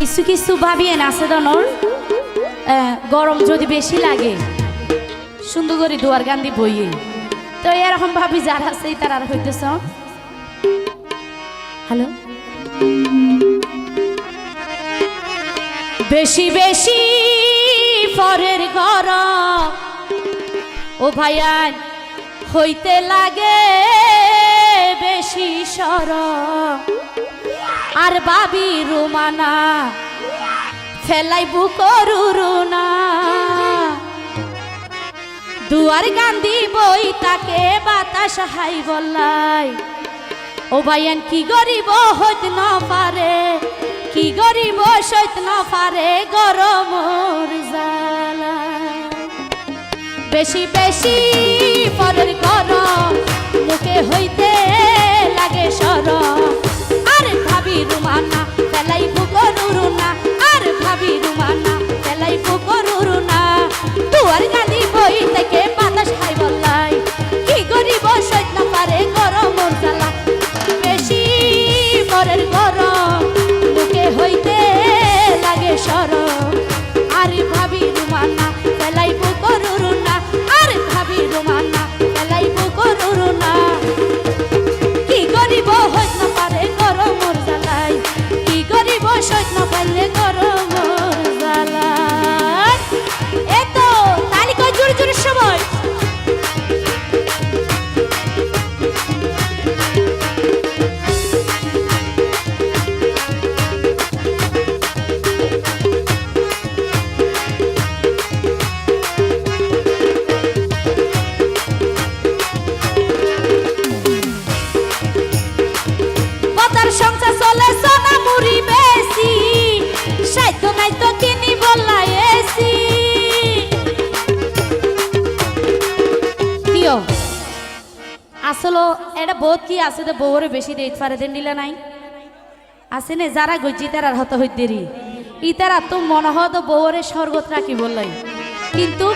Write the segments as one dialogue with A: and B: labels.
A: কিছু কিছু ভাবিয়ে নাচে দনর গরম যদি বেশি লাগে সুন্দর করে দুয়ার গান্ধী বইয়ে তো এরকম ভাবি যারা আছে তারা আর হইতেছ হ্যালো বেশি বেশি পরের গরম ও ভাইয়ান হইতে লাগে বেশি সরম আর বাবি রুমানা ফেলাইবু করুনা দুয়ার গান্ধী বই তাকে বাতাস হাই বললাই ও ভাইয়ান কি গরিব হইতে না পারে কি গরিব সইতে না পারে গরমর জ্বালা বেশি বেশি পরের গরম মুখে হইতে লাগে সরম আর ভাবি রুমানা ফেলাইবু করুনা আর ভাবি রুমানা ফেলাইবু করুনা দুয়ার গান্ধী বই থেকে বাতাস হাই বললাই কি গরিব সইতে না পারে গরমর জ্বালা বেশি পরের গরম মুখে হইতে লাগে সরম আর ভাবি রুমানা ফেলাইবু করুনা আর ভাবি রুমানা ফেলাইবু করুনা কি গরিব হইতে না পারে গরমর জ্বালাই কি গরিব সইতে না পারলে গরমর জ্বালাই এতো তালি কই জোরে জোরে সবাই সংসার চলে সোনা মুড়ি বেশি সাইতো নাই তো কিনি বললাই এসি কিও আসলে এটা বহুত কি আছে তো বউরে বেশি দেইতে পারে দেন দিলা নাই আছে নে যারা গজ্জি তারা হত হইতেরি ইতারা তো মনে হতো বউরে স্বর্গত রাখি বললাই কিন্তু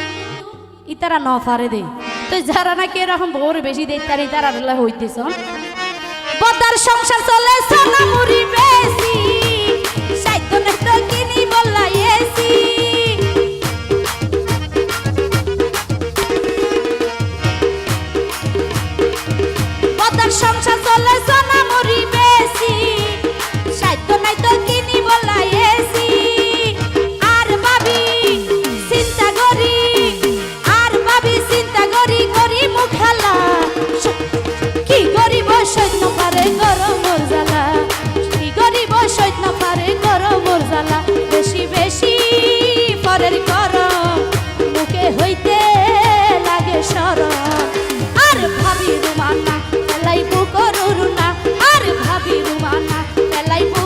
A: ইতারা ন পারে দে তো যারা নাকি এরকম বউরে বেশি দেইতে পারে তারা হইতেছ বদার সংসার চলে সোনা মুড়ি বেশি সাইতো না তো কিনি বললাই এসি বদার সংসার চলে সোনা মুড়ি বেশি সাইতো না তো কিনি বললাই এসি আর ভাবি চিন্তা করি আর ভাবি চিন্তা করি করি মুখালা কি গরিব সইতে না পারে গরমর জ্বালা কি গরিব সইতে না পারে গরমর জ্বালা বেশি বেশি পরের গরম মুখে হইতে লাগে সরম আর ভাবি রুমানা ফেলাইবু করুনা আর ভাবি রুমানা ফেলাইবু